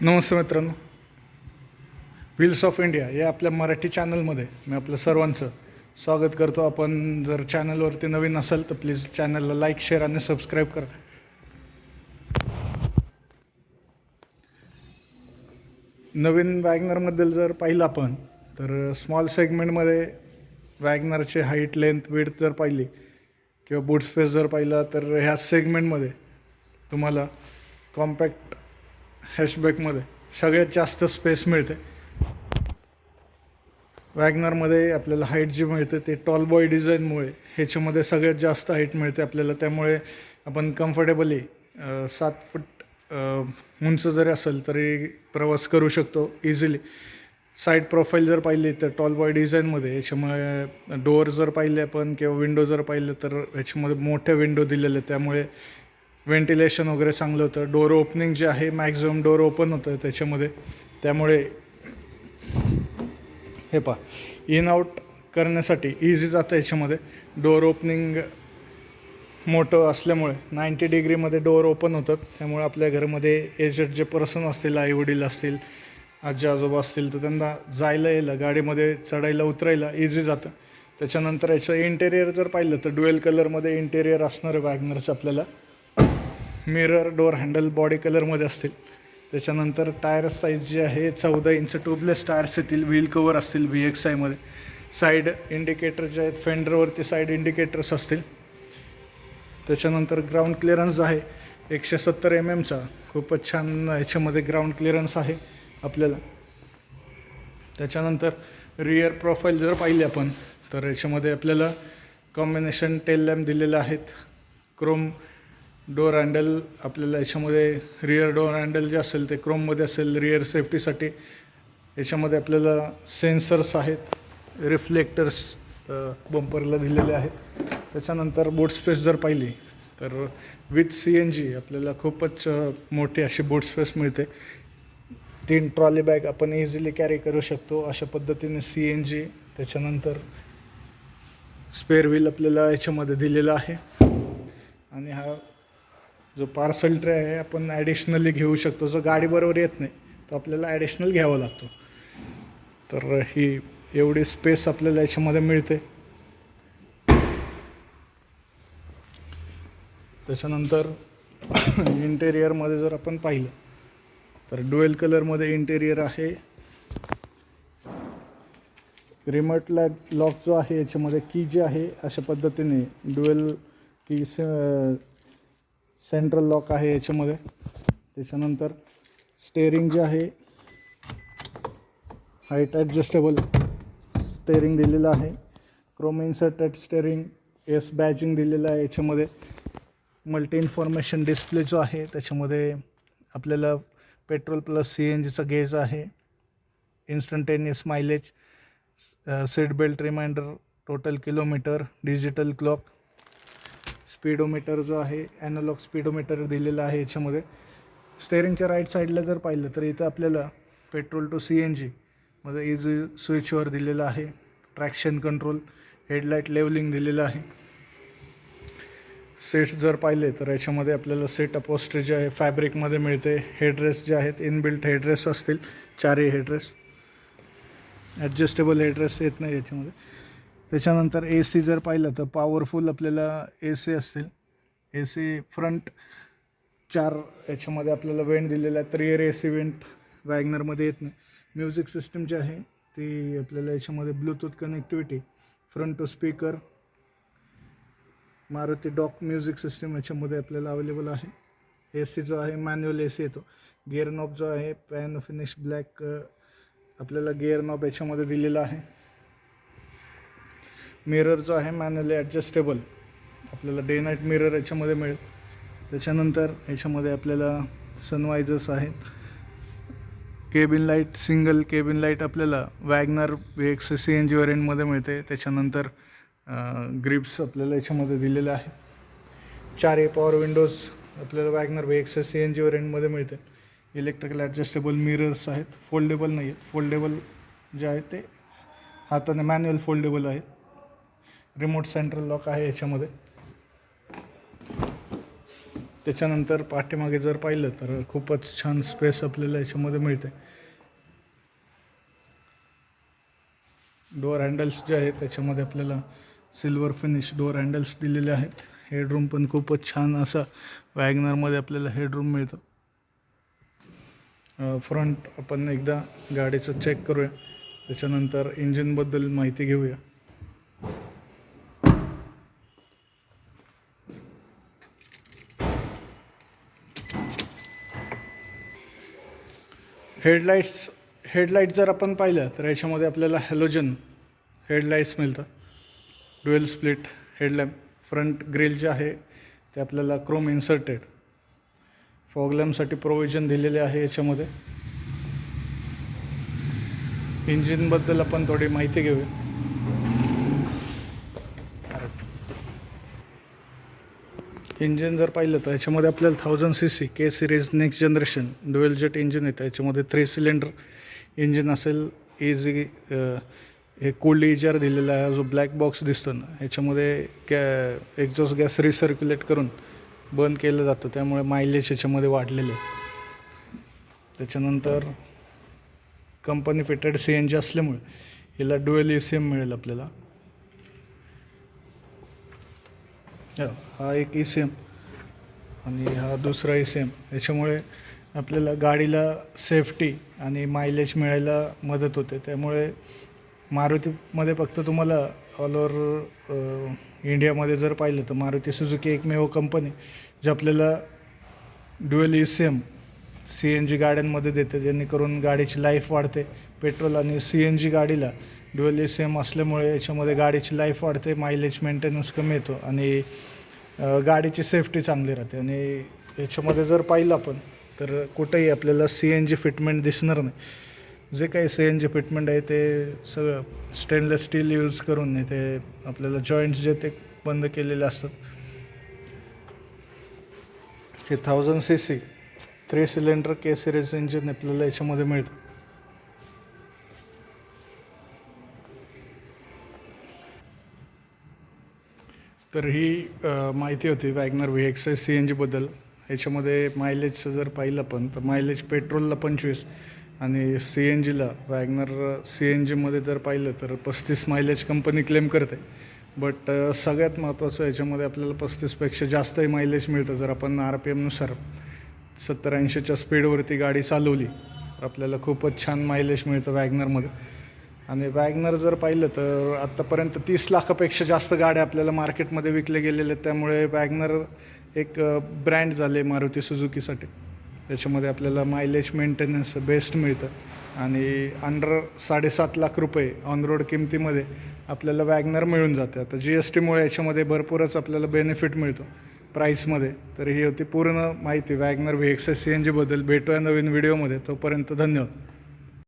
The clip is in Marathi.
नमस्ते मित्रांनो, व्हील्स ऑफ इंडिया या आपल्या मराठी चॅनलमध्ये मी आपलं सर्वांचं स्वागत करतो. आपण जर चॅनलवरती नवीन असाल तर प्लीज चॅनलला लाईक, शेअर आणि सबस्क्राईब करा. नवीन वॅगनरबद्दल जर पाहिलं आपण तर स्मॉल सेगमेंटमध्ये वॅगनरची हाईट, लेंथ, विड्थ जर पाहिली किंवा बूट स्पेस जर पाहिला तर ह्या सेगमेंटमध्ये तुम्हाला कॉम्पॅक्ट हॅशबॅकमध्ये सगळ्यात जास्त स्पेस मिळते. वॅगनरमध्ये आपल्याला हाईट जी मिळते ते टॉल बॉय डिझाईनमुळे ह्याच्यामध्ये सगळ्यात जास्त हाईट मिळते आपल्याला. त्यामुळे आपण कम्फर्टेबली 7 फूट उंच जरी असेल तरी प्रवास करू शकतो इझिली. साईड प्रोफाईल जर पाहिली तर टॉल बॉय डिझाईनमध्ये याच्यामुळे डोअर जर पाहिले आपण किंवा विंडो जर पाहिलं तर ह्याच्यामध्ये मोठ्या विंडो दिलेले, त्यामुळे व्हेंटिलेशन वगैरे चांगलं होतं. डोअर ओपनिंग जे आहे मॅक्झिमम डोअर ओपन होतं त्याच्यामध्ये, त्यामुळे हे पहा इन आऊट करण्यासाठी इझी जातं. याच्यामध्ये डोअर ओपनिंग मोठं असल्यामुळे 90 डिग्रीमध्ये डोअर ओपन होतात. त्यामुळे आपल्या घरामध्ये एजेड जे पर्सन असतील, आईवडील असतील, आजी आजोबा असतील तर त्यांना जायला यायला, गाडीमध्ये चढायला उतरायला इझी जातं. त्याच्यानंतर याचं इंटेरियर जर पाहिलं तर ड्युएल कलरमध्ये इंटेरियर असणार आहे वॅगनरचं. आपल्याला मिरर, डोअर हँडल बॉडी कलरमध्ये असतील. त्याच्यानंतर टायर साईज जी आहे 14 इंच ट्यूबलेस टायर्स येतील. व्हील कवर असतील VXIमध्ये. साईड इंडिकेटर जे आहेत फेंडरवरती साईड इंडिकेटर्स असतील. त्याच्यानंतर ग्राउंड क्लिअरन्स आहे 170 mm खूपच छान ह्याच्यामध्ये ग्राउंड क्लिअरन्स आहे आपल्याला. त्याच्यानंतर रिअर प्रोफाईल जर पाहिली आपण तर याच्यामध्ये आपल्याला कॉम्बिनेशन टेल लॅम्प दिलेले आहेत. क्रोम डोअर हँडल आपल्याला याच्यामध्ये, रिअर डोअर हँडल जे असेल ते क्रोममध्ये असेल रिअर सेफ्टीसाठी. याच्यामध्ये आपल्याला सेन्सर्स आहेत, रिफ्लेक्टर्स बंपरला दिलेले आहेत. त्याच्यानंतर बूट स्पेस जर पाहिली तर विथ CNG आपल्याला खूपच मोठी अशी बूट स्पेस मिळते. 3 ट्रॉली बॅग आपण इझिली कॅरी करू शकतो अशा पद्धतीने CNG. त्याच्यानंतर स्पेअर व्हील आपल्याला याच्यामध्ये दिलेला आहे. आणि हा जो पार्सल ट्रे आहे आपण ॲडिशनली घेऊ शकतो. जो गाडीबरोबर येत नाही तो आपल्याला ॲडिशनल घ्यावा लागतो. तर ही एवढी स्पेस आपल्याला याच्यामध्ये मिळते. त्याच्यानंतर इंटेरियरमध्ये जर आपण पाहिलं तर ड्युएल कलरमध्ये इंटेरियर आहे. रिमोट लॉक जो आहे याच्यामध्ये की जे आहे अशा पद्धतीने ड्युएल की सेंट्रल लॉक आहे याच्यामध्ये. त्याच्यानंतर स्टेअरिंग जे आहे हाईट ॲडजस्टेबल स्टेअरिंग दिलेलं आहे. Chrome inserted steering, S badging दिलेलं आहे याच्यामध्ये. मल्टी इन्फॉर्मेशन डिस्प्ले जो आहे त्याच्यामध्ये आपल्याला पेट्रोल प्लस CNGचा गेज आहे. Instantaneous mileage, seat belt reminder, total kilometre, digital clock, speedometer जो आहे ॲनालॉग स्पीडोमीटर दिलेला आहे याच्यामध्ये. स्टेअरिंगच्या राईट साईडला जर पाहिलं तर इथं आपल्याला पेट्रोल टू CNG मध्ये इझी स्विचवर दिलेलं आहे. ट्रॅक्शन कंट्रोल, हेडलाईट लेवलिंग दिलेलं आहे. सीट्स जर पाहिले तर याच्यामध्ये आपल्याला सीट अपॉस्ट्री जे आहे फॅब्रिकमध्ये मिळते. हेडरेस्ट जे आहेत इनबिल्ट हेडरेस्ट असतील, 4ही हेडरेस्ट. ॲडजस्टेबल हेडरेस्ट येत नाही याच्यामध्ये. त्याच्यानंतर AC जर पाहिलं तर पॉवरफुल आपल्याला AC असतील. AC फ्रंट 4 याच्यामध्ये आपल्याला वेंट दिलेला आहे. रिअर AC वेंट वॅगनरमध्ये येत नाही. म्युझिक सिस्टम जी आहे ती आपल्याला याच्यामध्ये Bluetooth connectivity, front two speaker, Maruti dock music system याच्यामध्ये आपल्याला अवेलेबल आहे. AC जो आहे मॅन्युअल AC येतो. गिअर नॉब जो आहे पॅन फिनिश ब्लॅक आपल्याला गिअर नॉब याच्यामध्ये दिलेला आहे. मिरर जो आहे मॅन्युअली ॲडजस्टेबल आपल्याला डे नाईट मिरर याच्यामध्ये मिळेल. त्याच्यानंतर याच्यामध्ये आपल्याला सनवायझर्स आहेत. Cabin light, single cabin light आपल्याला वॅगनर VX CNG व्हेरियंटमध्ये मिळते. त्याच्यानंतर ग्रिप्स आपल्याला याच्यामध्ये दिलेले आहे. 4 पॉवर विंडोज आपल्याला वॅगनर VX CNG व्हेरियंटमध्ये मिळते. इलेक्ट्रिकल ॲडजस्टेबल मिरर्स आहेत, फोल्डेबल नाही आहेत. फोल्डेबल जे आहेत ते हाताने मॅन्युअल फोल्डेबल आहेत. रिमोट सेंट्रल लॉक आहे याच्यामध्ये. त्याच्यानंतर पाठीमागे जर पाहिलं तर खूपच छान स्पेस आपल्याला याच्यामध्ये मिळते. डोअर हँडल्स जे आहेत त्याच्यामध्ये आपल्याला सिल्वर फिनिश डोअर हँडल्स दिलेले आहेत. हेडरूम पण खूपच छान असा वॅगनरमध्ये आपल्याला हेडरूम मिळतं. फ्रंट आपण एकदा गाडीचं चेक करूया, त्याच्यानंतर इंजिनबद्दल माहिती घेऊया. हेडलाईट जर आपण पाहिलं तर याच्यामध्ये आपल्याला हॅलोजन हेडलाईट्स मिळतात. Dual split headlamp. Front grille जे आहे ते आपल्याला क्रोम इन्सर्टेड. फॉग लॅम्पसाठी प्रोव्हिजन दिलेले आहे याच्यामध्ये. इंजिनबद्दल आपण थोडी माहिती घेऊया. इंजिन जर पाहिलं तर याच्यामध्ये आपल्याला 1000 cc K series next generation dual jet engine येतं. याच्यामध्ये 3 सिलेंडर इंजिन असेल. इझी हे कोल्ड इजर दिलेला आहे. जो ब्लॅक बॉक्स दिसतो ना याच्यामध्ये एक्झॉस्ट गॅस रिसर्क्युलेट करून बंद केलं जातं, त्यामुळे मायलेज याच्यामध्ये वाढलेलं आहे. त्याच्यानंतर कंपनी फिटेड CNG असल्यामुळे हिला ड्युएल ECM मिळेल आपल्याला. हा एक ECM आणि हा दुसरा ECM. याच्यामुळे आपल्याला गाडीला सेफ्टी आणि मायलेज मिळायला मदत होते. त्यामुळे मारुतीमध्ये फक्त तुम्हाला ऑल ओव्हर इंडियामध्ये जर पाहिलं तर मारुती सुझुकी एकमेव कंपनी जे आपल्याला ड्युएल ECM CNG गाड्यांमध्ये देते, जेणेकरून गाडीची लाईफ वाढते. पेट्रोल आणि CNG गाडीला ड्युएल ECM असल्यामुळे याच्यामध्ये गाडीची लाईफ वाढते, मायलेज मेंटेनन्स कमी येतो आणि गाडीची सेफ्टी चांगली राहते. आणि याच्यामध्ये जर पाहिलं आपण तर कुठेही आपल्याला CNG फिटमेंट दिसणार नाही. जे काही CNG फिटमेंट आहे ते सगळं स्टेनलेस स्टील यूज करून ते आपल्याला जॉईंट्स जे ते बंद केलेले असतात. हे 1000 cc 3 सिलेंडर के सिरीज इंजिन आपल्याला याच्यामध्ये मिळतं. तर ही माहिती होती वॅगनर VXI CNGबद्दल. याच्यामध्ये मायलेजचं जर पाहिलं आपण तर मायलेज पेट्रोलला 25 आणि CNGला वॅगनर CNGमध्ये जर पाहिलं तर 35 मायलेज कंपनी क्लेम करते. बट सगळ्यात महत्त्वाचं याच्यामध्ये आपल्याला 35पेक्षा जास्तही मायलेज मिळतं जर आपण RPMनुसार 70-80च्या स्पीडवरती गाडी चालवली तर आपल्याला खूपच छान मायलेज मिळतं वॅगनरमध्ये. आणि वॅगनर जर पाहिलं तर आत्तापर्यंत 30 लाखापेक्षा जास्त गाड्या आपल्याला मार्केटमध्ये विकले गेलेले आहेत. त्यामुळे वॅगनर एक ब्रँड झाले मारुती सुझुकीसाठी. त्याच्यामध्ये आपल्याला मायलेज मेंटेनन्स बेस्ट मिळतं आणि अंडर 7.5 लाख रुपये ऑन रोड किमतीमध्ये आपल्याला वॅगनर मिळून जाते. आता GSTमुळे याच्यामध्ये भरपूरच आपल्याला बेनिफिट मिळतो प्राईसमध्ये. तर ही होती पूर्ण माहिती वॅगनर VXI CNGबद्दल. भेटूया नवीन व्हिडिओमध्ये. तोपर्यंत धन्यवाद.